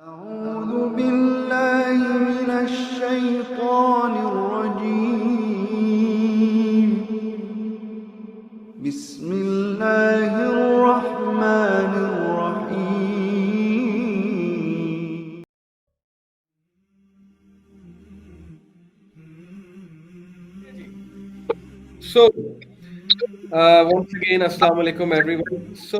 أعوذ بالله من الشيطان الرجيم بسم الله الرحمن الرحيم So, once again, Assalamu alaikum everyone. So,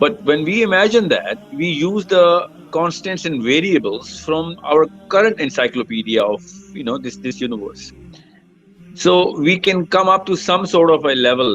But when we imagine that, we use the constants and variables from our current encyclopedia of this universe. So we can come up to some sort of a level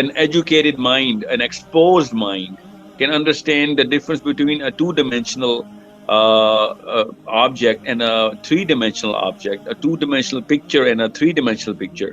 an educated mind, an exposed mind can understand the difference between a two-dimensional object and a three-dimensional object, a two-dimensional picture and a three-dimensional picture.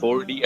4D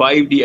5D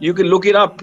You can look it up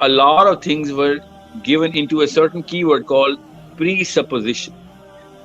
a lot of things were given into a certain keyword called presupposition.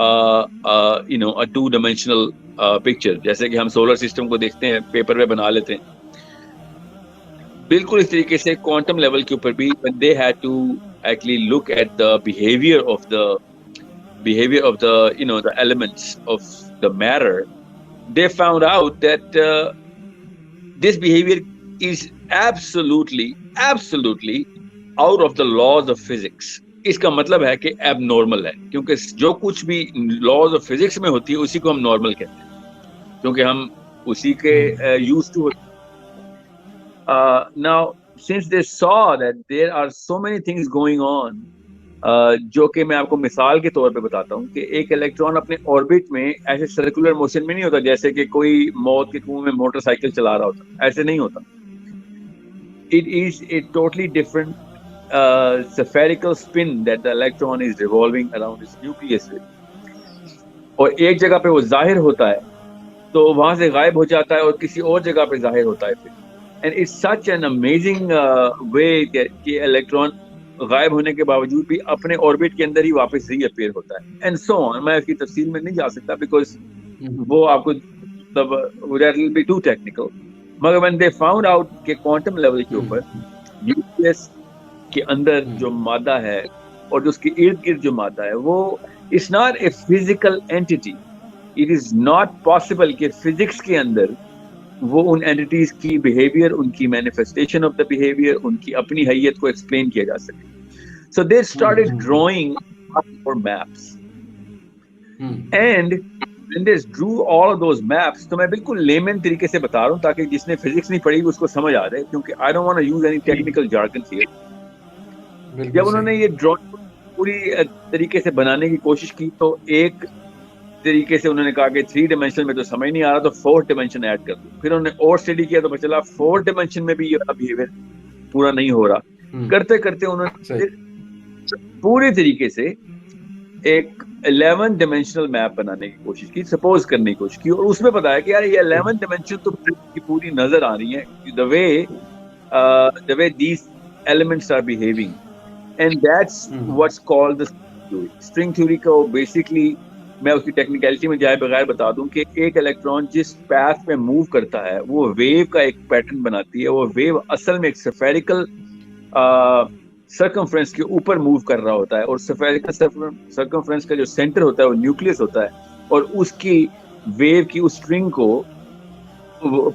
a two-dimensional picture. جیسے کہ ہم solar system کو دیکھتے ہیں paper پہ بنا لیتے ہیں, بالکل اس طریقے سے کوانٹم لیول کے اوپر بھی when they had to actually look at the behavior of the the elements of the matter, they found out that this behavior is absolutely out of the laws of physics. اس کا مطلب ہے کہ اب normal ہے, کیونکہ جو کچھ بھی لاز آف فزکس میں ہوتی ہے اسی کو ہم نارمل کہتے ہیں, کیونکہ ہم اسی کے یوز ٹو ہوتے ہیں. Now since they saw that there are so many things going on, جو کہ میں آپ کو مثال کے طور پہ بتاتا ہوں کہ ایک الیکٹران اپنے آربٹ میں ایسے سرکولر موشن میں نہیں ہوتا جیسے کہ کوئی موت کے کنویں میں موٹر سائیکل چلا رہا ہوتا, ایسے نہیں ہوتا. It is a totally different spherical spin that the electron is revolving around its nucleus with. اور ایک جگہ پہ وہ ظاہر ہوتا ہے تو وہاں سے غائب ہو جاتا ہے اور کسی اور جگہ پہ ظاہر ہوتا ہے پھر. And it's such an amazing way کہ الیکٹران غائب ہونے کے باوجود بھی اپنے آربٹ کے اندر ہی واپس ری اپیئر ہوتا ہے اینڈ سو آن. میں اس کی تفصیل میں نہیں جا سکتا بیکاز وہ آپ کو that will be too technical. مگر when they found out کہ کوانٹم لیول کے اوپر نیوکلیس کے اندر جو مادہ ہے اور جو اس کے ارد گرد جو مادہ ہے وہ it's not a physical entity. It is not possible کہ فزکس کے اندر وہ ان اینٹیز کی بیہیویئر, ان کی مینیفیسٹیشن آف دا بیہیویئر, ان کی اپنی حیت کو ایکسپلین کیا جا سکے. So they started drawing for maps and when they drew all of those maps, تو میں بالکل لیمن طریقے سے بتا رہا ہوں تاکہ جس نے فزکس نہیں پڑھی اس کو سمجھ آ جائے, کیونکہ I don't want to use any technical jargon here. جب انہوں نے یہ ڈرائنگ پوری طریقے سے بنانے کی کوشش کی تو ایک طریقے سے انہوں نے کہا کہ 3 ڈائمینشن میں تو سمجھ نہیں آ رہا تو 4 ڈائمینشن ایڈ کر دو. پھر انہوں نے اور اسٹڈی کیا تو پتہ چلا 4 ڈائمینشن میں بھی یہ بیہیویئر پورا نہیں ہو رہا. کرتے کرتے انہوں نے پوری طریقے سے ایک 11 ڈائمینشنل میپ بنانے کی کوشش کی, سپوز کرنے کی کوشش کی, اور اس میں بتایا کہ یار یہ 11 ڈائمینشن تو پوری نظر آ رہی ہیں the way these elements are behaving, and that's what's called the string theory. کو بیسکلی میں اس کی ٹیکنیکلٹی میں جائے بغیر بتا دوں کہ ایک الیکٹران جس پیتھ پہ موو کرتا ہے وہ ویو کا ایک پیٹرن بناتی ہے. وہ ویو اصل میں ایک سفیریکل سرکمفرنس کے اوپر موو کر رہا ہوتا ہے, اور سفیریکل سرکمفرنس کا جو سینٹر ہوتا ہے وہ نیوکلیس ہوتا ہے, اور اس کی ویو کی اس اسٹرنگ کو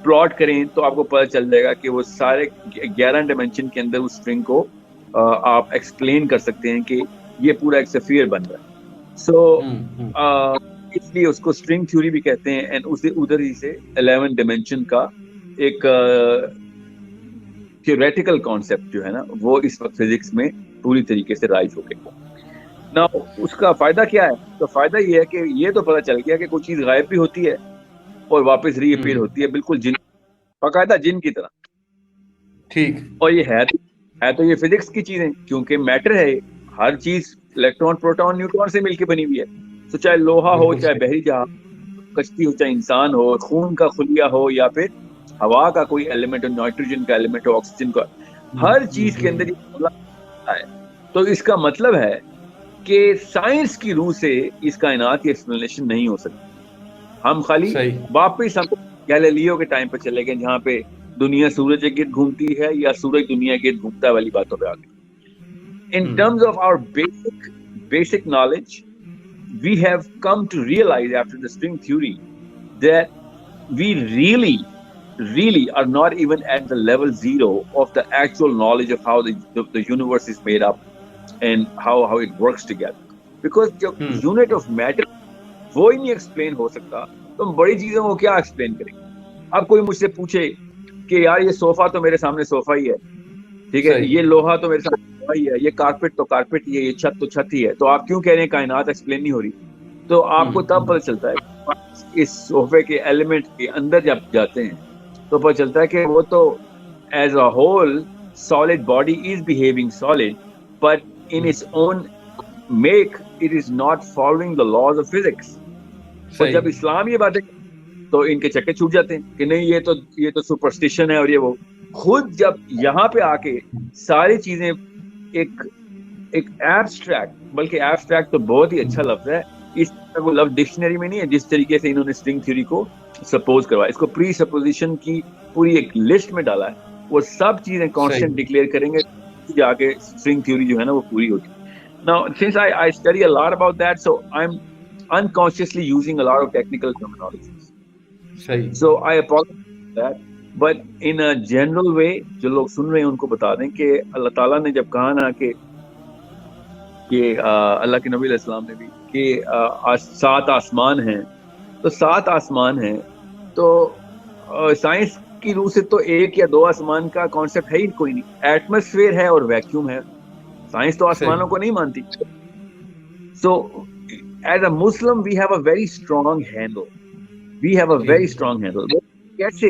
پلاٹ کریں تو آپ کو پتہ چل جائے گا کہ وہ سارے 11 ڈائمینشن کے اندر اس اسٹرنگ کو آپ ایکسپلین کر سکتے ہیں کہ یہ پورا ایک سفیر بن رہا ہے. سو اس لیے اس کو اسٹرنگ تھیوری بھی کہتے ہیں, اینڈ اسے ادھر ہی سے 11 ڈائمینشن کا ایک تھیوریٹیکل کانسیپٹ جو ہے نا وہ اس وقت فزکس میں پوری طریقے سے رائج ہو گیا. نا اس کا فائدہ کیا ہے؟ تو فائدہ یہ ہے کہ یہ تو پتہ چل گیا کہ کوئی چیز غائب بھی ہوتی ہے اور واپس ری اپیئر ہوتی ہے, بالکل جن باقاعدہ جن کی طرح. ٹھیک, اور یہ ہے تو یہ فزکس کی چیزیں, کیونکہ میٹر ہے, ہر چیز الیکٹران پروٹون نیوٹران سے مل کے بنی ہوئی ہے. تو چاہے لوہا ہو, چاہے بحری جہاز, کشتی ہو, چاہے انسان ہو, خون کا خلیہ ہو, یا پھر ہوا کا کوئی ایلیمنٹ ہو, نائٹروجن کا ایلیمنٹ ہو, آکسیجن کا, ہر چیز کے اندر یہ ہے. تو اس کا مطلب ہے کہ سائنس کی روح سے اس کائنات کی ایکسپلینیشن نہیں ہو سکتی. ہم خالی واپس ہم گیلیلیو کے ٹائم پہ چلے گئے جہاں پہ دنیا سورج کے گرد گھومتی ہے یا سورج دنیا کے گرد گھومتا ہے والی باتوں پہ آ گئے. In terms of our basic knowledge, we have come to realize after the string theory that we really are not even at the level 0 of the actual knowledge of how the universe is made up and how it works together. Because the unit of matter وہ ہی نہیں explain ہو سکتا تو ہم بڑی چیزوں کو کیا explain کریں گے. اب کوئی مجھ سے پوچھے کہ یار یہ صوفہ تو میرے سامنے صوفہ ہی ہے, ٹھیک ہے, یہ لوہا تو میرے سامنے ہی ہے, یہ کارپیٹ تو کارپیٹ ہی ہے, یہ چھت تو چھت ہی ہے, تو آپ کیوں کہہ رہے ہیں کائنات ایکسپلین نہیں ہو رہی؟ تو آپ کو تب پتہ چلتا ہے اس صوفے کے ایلیمنٹ کے اندر جب جاتے ہیں تو پتہ چلتا ہے کہ وہ تو as a whole solid body is behaving solid, but in its own make it is not following the laws of physics. اور جب اسلام یہ باتیں تو ان کے چکے چھوٹ جاتے ہیں کہ نہیں یہ تو سپرسٹیشن ہے, اور یہ وہ خود جب یہاں پہ آ کے ساری چیزیں ایک ایبسٹریکٹ, بلکہ ایبسٹریکٹ تو بہت ہی اچھا لفظ ہے, اس طرح کو لفظ ڈکشنری میں نہیں ہے جس طریقے سے انہوں نے اسٹرنگ تھیوری کو سپوز کروایا. اس کو پری سپوزیشن کی پوری ایک لسٹ میں ڈالا ہے. وہ سب چیزیں کانسٹنٹ ڈکلیئر کریں گے جا کے اسٹرنگ تھیوری جو ہے نا وہ پوری ہوتی ہے. Now, since I study a lot about that, so I'm unconsciously using a lot of technical terminologies. So I apologize for that. But in a general way, جو لوگ سن رہے ہیں ان کو بتا دیں کہ اللہ تعالیٰ نے جب کہا نا کہ اللہ کے نبی علیہ السلام نے بھی کہ 7 آسمان ہیں, تو 7 آسمان ہیں, تو سائنس کی روح سے تو 1 یا 2 آسمان کا کانسیپٹ ہے ہی کوئی نہیں. ایٹماسفیئر ہے اور ویکیوم ہے. سائنس تو آسمانوں کو نہیں مانتی. So as a Muslim we have a very strong handle. We have a very strong handle. کیسے؟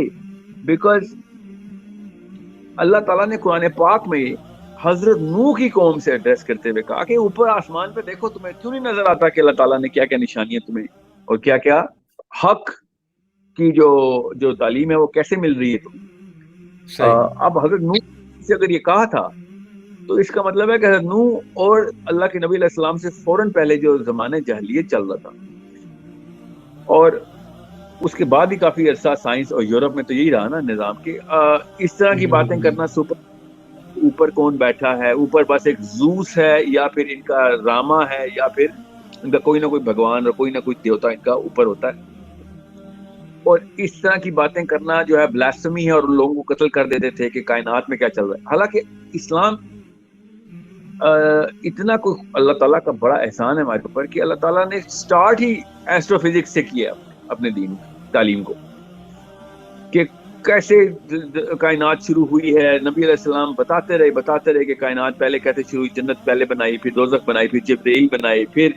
Because اللہ تعالیٰ نے قرآن پاک میں حضرت نوح کی قوم سے ایڈریس کرتے ہوئے کہا کہ اوپر آسمان پہ دیکھو, تمہیں کیوں نہیں نظر آتا کہ اللہ تعالیٰ نے کیا کیا نشانیاں تمہیں اور کیا کیا حق کی جو تعلیم ہے وہ کیسے مل رہی ہے تمہیں. اب حضرت نوح سے اگر یہ کہا تھا تو اس کا مطلب ہے کہ حضرت نوح اور اللہ کے نبی علیہ السلام سے فوراً پہلے جو زمانے جاہلیت چل رہا تھا, اور اس کے بعد بھی کافی عرصہ سائنس اور یورپ میں تو یہی رہا نا نظام کہ اس طرح کی باتیں کرنا, اوپر کون بیٹھا ہے, اوپر بس ایک زوس ہے یا پھر ان کا راما ہے یا پھر ان کا کوئی نہ کوئی بھگوان اور کوئی نہ کوئی دیوتا ان کا اوپر ہوتا ہے, اور اس طرح کی باتیں کرنا جو ہے بلاسفمی ہے اور لوگوں کو قتل کر دیتے تھے کہ کائنات میں کیا چل رہا ہے. حالانکہ اسلام اتنا کوئی اللہ تعالیٰ کا بڑا احسان ہے ہمارے اوپر کہ اللہ تعالیٰ نے سٹارٹ ہی ایسٹرو فزکس سے کیا اپنے دین تعلیم کو, کہ کیسے کائنات شروع ہوئی ہے. نبی علیہ السلام بتاتے رہے کہ کائنات پہلے کیسے شروع ہوئی, جنت پہلے بنائی, پھر دوزخ بنائی, پھر جبرائیل بنائے, پھر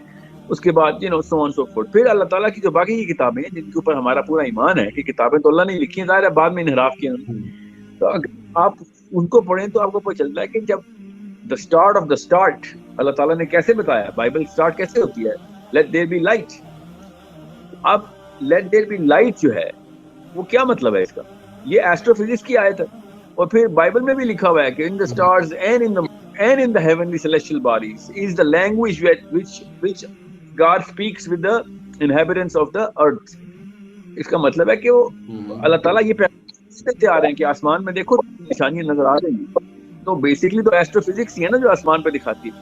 اس کے بعد so on so forth. پھر اللہ تعالیٰ کی جو باقی کی کتابیں ہیں جن کے اوپر ہمارا پورا ایمان ہے کہ کتابیں تو اللہ نے لکھی ہیں, ظاہر ہے بعد میں انحراف کیا, تو اگر آپ ان کو پڑھیں تو آپ کو پتہ چلتا ہے کہ جب the start of the start اللہ تعالیٰ نے کیسے بتایا, بائبل سٹارٹ کیسے ہوتی ہے, let there be light. اب let there be light جو ہے وہ کیا مطلب ہے اس کا, یہ ایسٹرو فزکس کی آیت ہے, اور پھر بائبل میں بھی لکھا ہوا ہے کہ in the stars and in the heavenly celestial bodies is the language which God speaks with the inhabitants of the earth. اس کا مطلب ہے کہ وہ اللہ تعالیٰ یہ پیغام دے آ رہے ہیں کہ آسمان میں دیکھو نشانیاں نظر آ رہی ہیں, تو بیسکلی تو ایسٹرو فزکس ہی ہے نا جو آسمان پہ دکھاتی ہے.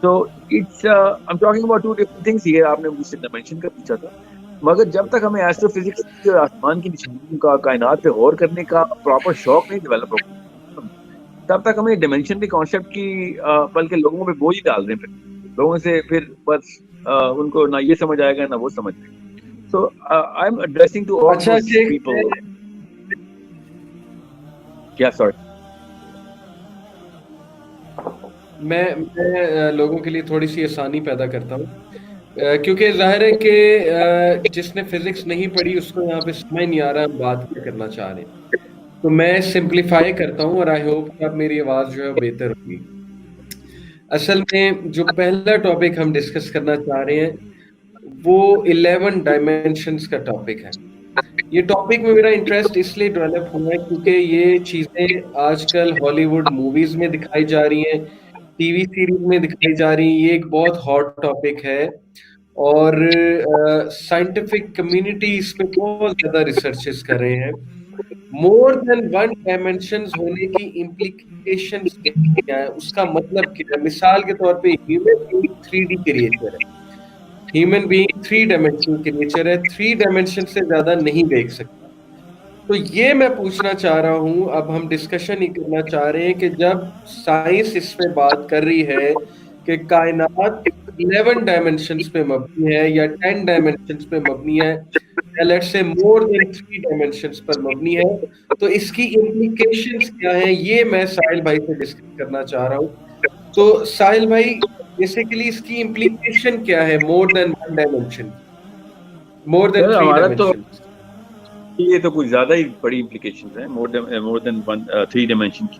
تو it's I'm talking about 2 different things here. آپ نے مجھ سے ڈائمینشن کا پوچھا تھا, مگر جب تک ہمیں ایسٹرو فزکس جو آسمان کی نشانیوں کا, کائنات پہ غور کرنے کا پراپر شوق نہیں ڈیولپ ہوگا, تب تک ہمیں ڈائمینشن کے کانسیپٹ کی بلکہ لوگوں پہ بوجھ ڈال دیں, پھر لوگوں سے پھر بس ان کو نہ یہ سمجھ آئے گا نہ وہ سمجھ آئے گا. So I'm addressing to all those people. کیا سوری میں لوگوں کے لیے تھوڑی سی آسانی پیدا کرتا ہوں, کیونکہ ظاہر ہے کہ جس نے فزکس نہیں پڑھی اس کو یہاں پہ سمجھ نہیں آ رہا ہم بات کیا کرنا چاہ رہے ہیں, تو میں سمپلیفائی کرتا ہوں اور آئی ہوپ کہ اب میری آواز جو ہے بہتر ہوگی. اصل میں جو پہلا ٹاپک ہم ڈسکس کرنا چاہ رہے ہیں وہ 11 ڈائمینشنز کا ٹاپک ہے. یہ ٹاپک میں میرا انٹرسٹ اس لیے ڈیولپ ہوا ہے کیونکہ یہ چیزیں آج کل ہالی ووڈ موویز میں دکھائی جا رہی ہیں, ٹی وی سیریز میں دکھائی جا رہی ہیں. یہ ایک بہت ہاٹ ٹاپک ہے اور سائنٹیفک کمیونٹی اس پہ بہت زیادہ ریسرچز کر رہے ہیں. مور دین 1 ڈائمینشنز ہونے کی امپلیکیشنز کیا ہے, اس کا مطلب کیا ہے. مثال کے طور پہ ہیومن بینگ 3D کریچر ہے, ہیومن بینگ 3 ڈائمینشن کریچر ہے, 3 ڈائمینشن سے زیادہ نہیں دیکھ سکتا. تو یہ میں پوچھنا چاہ رہا ہوں, اب ہم ڈسکشن ہی کرنا چاہ رہے ہیں کہ جب سائنس اس پہ بات کر رہی ہے کہ کائنات 11 ڈائمینشنز پہ مبنی ہے یا 10 ڈائمینشنز پہ مبنی ہے, let's say more then 3 dimensions پر مبنی ہے, تو اس کی امپلیکیشنز کیا ہیں, یہ میں ساحل بھائی سے ڈسکس کرنا چاہ رہا ہوں. تو ساحل بھائی بیسیکلی اس کی امپلیکیشن کیا ہے مور دین 1 ڈائمینشن, مور دین 3 ڈائمینشن؟ یہ تو کچھ زیادہ ہی بڑی امپلیکیشنز ہیں مور دین 3 ڈائمینشن کی,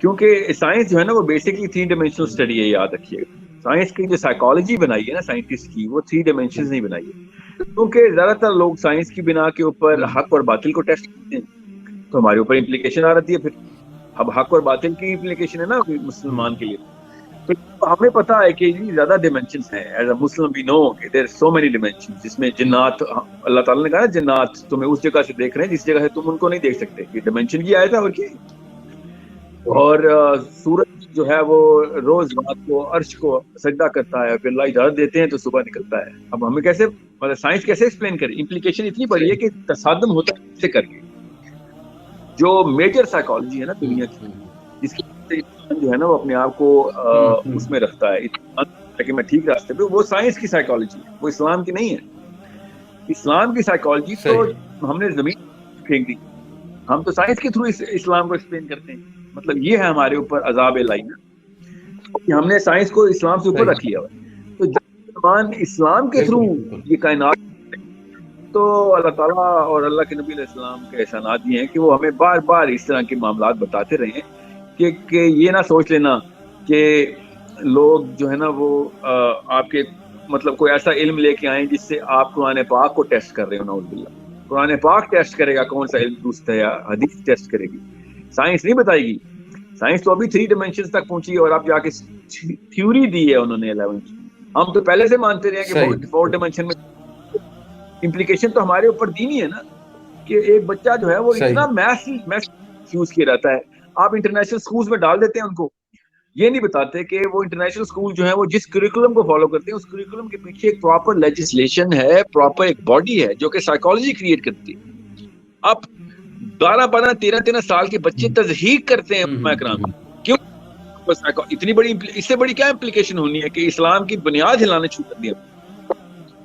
کیونکہ سائنس جو ہے نا وہ بیسکلی 3 ڈائمینشنل اسٹڈی ہے. یاد رکھیے گا سائنس کی جو سائیکالوجی بنائی ہے نا سائنٹسٹ کی, وہ 3 ڈائمینشنز نہیں بنائی ہے, کیونکہ زیادہ تر لوگ سائنس کی بنا کے اوپر حق اور باطل کو ٹیسٹ کرتے ہیں, تو ہمارے اوپر امپلیکیشن آ رہتی ہے. پھر اب حق اور باطل کی امپلیکیشن ہے نا مسلمان کے لیے, تو ہمیں پتا ہے کہ یہ زیادہ ڈائمینشنز ہیں. ایز اے مسلم وی نو کہ دیر سو مینی ڈائمینشنز, جس میں جنات, اللہ تعالیٰ نے کہا نا جنات تمہیں اس جگہ سے دیکھ رہے ہیں جس جگہ سے تم ان کو نہیں دیکھ سکتے. یہ ڈائمینشن کی آیت ہے اور کیا. اور سورج جو ہے وہ روز رات کو عرش کو سجدہ کرتا ہے, پھر اللہ اجازت دیتے ہیں تو صبح نکلتا ہے. اب ہمیں کیسے, مطلب سائنس کیسے ایکسپلین کرے؟ امپلیکیشن اتنی بڑی ہے کہ تصادم ہوتا ہے اس سے کر کے. جو میجر سائیکالوجی ہے نا دنیا کی, جس کی جو ہے نا وہ اپنے آپ کو اس میں رکھتا ہے کہ میں ٹھیک راستے پہ, وہ سائنس کی سائیکالوجی ہے, وہ اسلام کی نہیں ہے. اسلام کی سائیکالوجی تو ہم نے زمین پھینک دی, ہم تو سائنس کے تھرو اسلام کو ایکسپلین کرتے ہیں. مطلب یہ ہے ہمارے اوپر عذاب الہی کہ ہم نے سائنس کو اسلام سے اوپر رکھ لیا. تو جب اسلام کے تھرو یہ کائنات, تو اللہ تعالیٰ اور اللہ کے نبی علیہ السلام کے احسانات یہ ہیں کہ وہ ہمیں بار بار اس طرح کے معاملات بتاتے رہے ہیں کہ یہ نہ سوچ لینا کہ لوگ جو ہے نا وہ آپ کے مطلب کوئی ایسا علم لے کے آئیں جس سے آپ قرآن پاک کو ٹیسٹ کر رہے ہو. نعوذ باللہ, قرآن پاک ٹیسٹ کرے گا کون سا علم درست ہے, یا حدیث ٹیسٹ کرے گی, سائنس نہیں بتائے گی. سائنس تو ابھی 3 ڈائمینشنز تک پہنچی ہے, اور آپ جا کے تھیوری دی ہے انہوں نے 11. ہم تو پہلے سے مانتے رہے ہیں کہ 4 ڈائمینشن میں. امپلیکیشن تو ہمارے اوپر دینی ہے نا, کہ ایک بچہ جو ہے وہ اتنا میتھ یوز کیا رہتا ہے. آپ انٹرنیشنل اسکولز میں ڈال دیتے ہیں ان کو, یہ نہیں بتاتے کہ وہ انٹرنیشنل اسکول جو ہے وہ جس کریکولم کو فالو کرتے ہیں اس کریکولم کے پیچھے ایک پراپر لیجسلیشن ہے, پراپر ایک باڈی ہے جو کہ سائیکالوجی کریٹ کرتی ہے. اب 12 13 سال کے بچے تضحیق کرتے ہیں علماء کرام, کیوں؟ اتنی بڑی, اس سے بڑی کیا امپلیکیشن ہونی ہے کہ اسلام کی بنیاد ہلانے شروع کر دیا.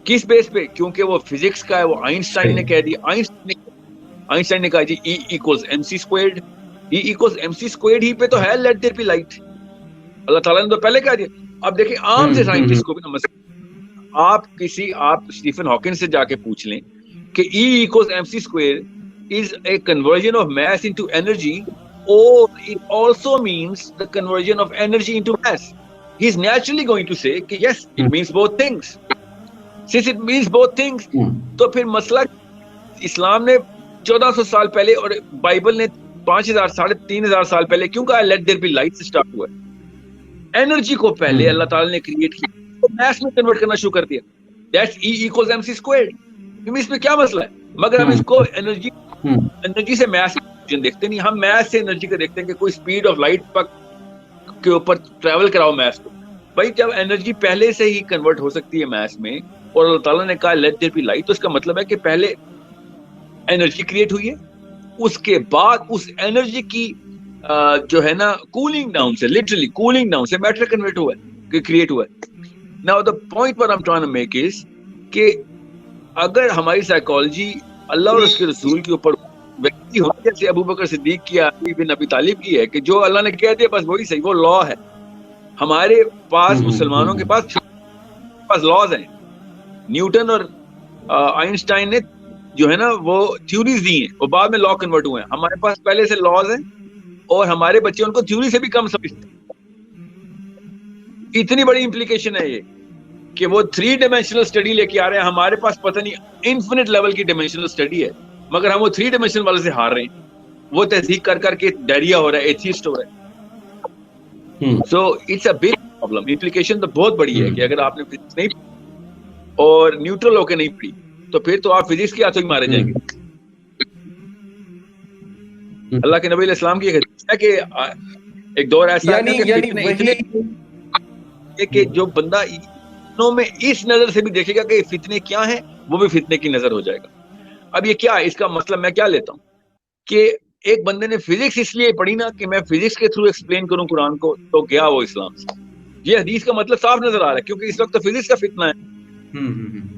کس بیس پہ؟ کیونکہ وہ فزکس کا ہے, وہ آئنسٹائن نے کہہ دیا. آئنسٹائن نے کہا جی E=mc². E=mc² ہی پہ تو ہے لیٹ دیر بی لائٹ. اللہ تعالیٰ نے تو پہلے کہہ دیا. اب دیکھیں عام سے سائنٹسٹ کو بھی آپ اسٹیفن ہاکنگ سے جا کے پوچھ لیں کہ E=mc² is a conversion of mass into energy, or it also means the conversion of energy into mass. He is naturally going to say کہ yes, it means both things. Since it means both things, تو پھر مسئلہ اسلام نے 1400 سال پہلے اور Bible نے 5000 3500 سال پہلے کیوں کہا لیٹ دیر بی لائٹ سے سٹارٹ ہوا ہے؟ انرجی کو پہلے اللہ تعالیٰ نے کریٹ کیا, میس میں کنورٹ کرنا شروع کر دیا. That's E=mc². اس میں کیا مسئلہ ہے؟ مگر ہم اس کو انرجی سے میس دیکھتے نہیں, ہم میس سے انرجی کو دیکھتے ہیں کہ کوئی اسپیڈ آف لائٹ کے اوپر ٹریول کراؤ میس کو. بھائی جب انرجی پہلے سے ہی کنورٹ ہو سکتی ہے میس میں, اور اللہ تعالیٰ نے کہا لیٹ دیر بی لائٹ, تو اس کا مطلب ہے کہ پہلے انرجی کریٹ ہوئی ہے, اس کے بعد اس انرجی کی جو ہے نا کولنگ ڈاؤن سے, لٹرلی کولنگ ڈاؤن سے میٹر کنورٹ ہوا ہے, کریٹ ہوا ہے. Now the point what I'm trying to make is کہ اگر ہماری سائیکالوجی اللہ اور اس کے رسول کے اوپر ویسی ہو جیسے ابو بکر صدیق کی, علی بن ابی طالب کی ہے, کہ جو اللہ نے کہہ دیا بس وہی صحیح, وہ لا ہے. ہمارے پاس مسلمانوں کے پاس لاز ہیں. نیوٹن اور آئنسٹائن نے جو ہے نا وہ تھیوریز دی ہیں, وہ بعد میں لا کنورٹ ہوئے ہیں. ہمارے پاس پہلے سے لاز ہیں, اور ہمارے بچے ان کو تھیوری سے بھی کم سمجھتے ہیں. اتنی بڑی امپلیکیشن ہے یہ کہ وہ 3 ڈائمینشنل اسٹڈی لے کے آ رہے ہیں. ہمارے پاس پتہ نہیں انفینٹ لیول کی ڈائمینشنل اسٹڈی ہے, مگر ہم وہ 3 ڈائمینشنل والے سے ہار رہے ہیں. وہ تحقیق کر کے ڈائریا ہو رہا ہے, ایتھیسٹ ہو رہا ہے. So it's a big problem. Implication تو بہت بڑی ہے کہ اگر آپ نے فزکس نہیں اور نیوٹرل ہو کے نہیں پڑھی تو پھر تو آپ فزکس کے ہاتھوں ہی مارے جائیں گے. اللہ کے نبی علیہ السلام کی حدیث ہے کہ ایک دور ایسا ہے کہ جو بندہ میں اس نظر سے بھی دیکھے گا کہ فتنے کیا ہیں, وہ بھی فتنے کی نظر ہو جائے گا. اب یہ کیا اس کا مطلب میں کیا لیتا ہوں کہ ایک بندے نے فزکس اس لیے پڑھی نا کہ میں فزکس کے تھرو ایکسپلین کروں قرآن کو, تو گیا وہ اسلام سے. یہ حدیث کا مطلب صاف نظر آ رہا ہے, کیونکہ اس وقت تو فزکس کا فتنہ ہے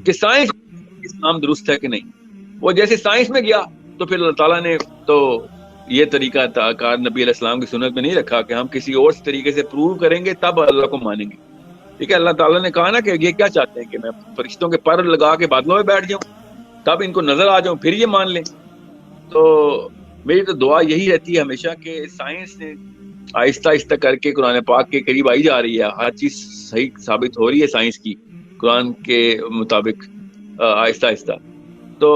کہ سائنس اسلام درست ہے کہ نہیں. وہ جیسے سائنس میں گیا تو پھر اللہ تعالیٰ نے تو یہ طریقہ کار نبی علیہ السلام کی سنت میں نہیں رکھا کہ ہم کسی اور طریقے سے پروو کریں گے تب اللہ کو مانیں گے. ٹھیک ہے, اللہ تعالیٰ نے کہا نا کہ یہ کیا چاہتے ہیں کہ میں فرشتوں کے پر لگا کے بادلوں میں بیٹھ جاؤں, تب ان کو نظر آ جاؤں, پھر یہ مان لیں. تو میری تو دعا یہی رہتی ہے ہمیشہ کہ سائنس نے آہستہ آہستہ کر کے قرآن پاک کے قریب آئی جا رہی ہے, ہر چیز صحیح ثابت ہو رہی ہے سائنس کی قرآن کے مطابق آہستہ آہستہ. تو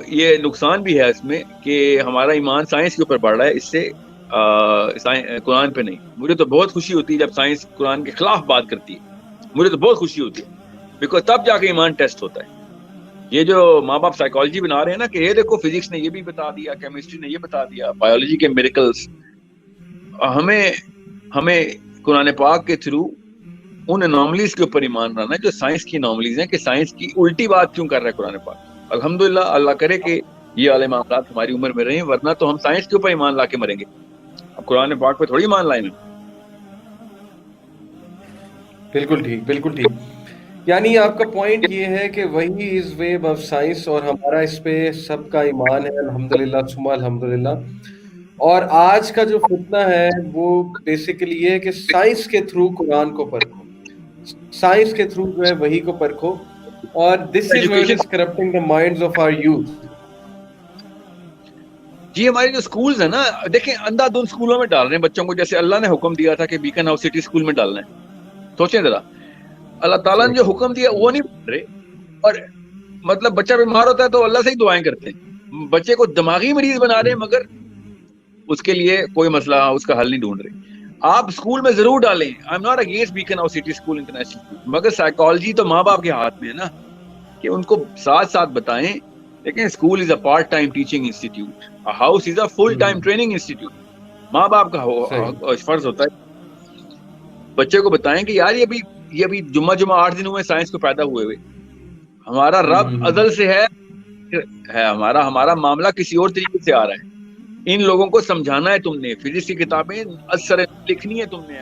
یہ نقصان بھی ہے اس میں کہ ہمارا ایمان سائنس کے اوپر بڑھ رہا ہے, اس سے قرآن پہ نہیں. مجھے تو بہت خوشی ہوتی ہے جب سائنس قرآن کے خلاف بات کرتی ہے, مجھے تو بہت خوشی ہوتی ہے, بیکاز تب جا کے ایمان ٹیسٹ ہوتا ہے. یہ جو ماں باپ سائیکالوجی بنا رہے ہیں نا کہ یہ دیکھو فزکس نے یہ بھی بتا دیا, کیمسٹری نے یہ بتا دیا, بایولوجی کے میریکلز, ہمیں قرآن پاک کے تھرو ان انوملیز کے اوپر ایمان لانا ہے جو سائنس کی انوملیز ہیں, کہ سائنس کی الٹی بات کیوں کر رہا ہے قرآن پاک. الحمدللہ, اللہ کرے کہ یہ والے معاملات ہماری عمر میں رہیں, ورنہ تو ہم سائنس کے اوپر ایمان لا کے مریں گے. اب قرآن پاک پہ تھوڑی ایمان لائیں گے. بالکل ٹھیک, بالکل ٹھیک. یعنی آپ کا پوائنٹ یہ ہے کہ وہی از وے آف سائنس, اور ہمارا اس پہ سب کا ایمان ہے الحمدللہ ثم الحمدللہ. اور آج کا جو فتنہ ہے وہ بیسیکلی یہ ہے کہ سائنس کے تھرو قرآن کو پرکھو, سائنس کے تھرو جو ہے وہی کو پرکھو, اور this is what is corrupting the minds of our youth. جی ہمارے جو سکولز ہیں نا, دیکھیں اندھا دھند سکولوں میں ڈال رہے ہیں بچوں کو, جیسے اللہ نے حکم دیا تھا کہ بیکن ہاؤس سٹی سکول میں ڈالنا ہے. سوچیں ذرا, اللہ تعالیٰ نے جو حکم دیا وہ نہیں مان رہے, اور مطلب بچہ بیمار ہوتا ہے تو اللہ سے ہی دعائیں کرتے ہیں, بچے کو دماغی مریض بنا رہے ہیں مگر اس کے لیے کوئی مسئلہ اس کا حل نہیں ڈھونڈ رہے. آپ اسکول میں ضرور ڈالیں, I am not against Beaconhouse City School international school, مگر سائیکالوجی تو ماں باپ کے ہاتھ میں ہے نا, کہ ان کو ساتھ ساتھ بتائیں. لیکن school is a part time teaching institute, house is a full time training institute. ماں باپ کا فرض ہوتا ہے بچے کو بتائیں کہ یار یہ ابھی جمعہ 8 دن ہوئے سائنس کو پیدا ہوئے, ہمارا رب ازل سے ہے, ہمارا معاملہ کسی اور طریقے سے آ رہا ہے. ان لوگوں کو سمجھانا ہے تم نے, فزکس کی کتابیں اثر لکھنی ہے تم نے.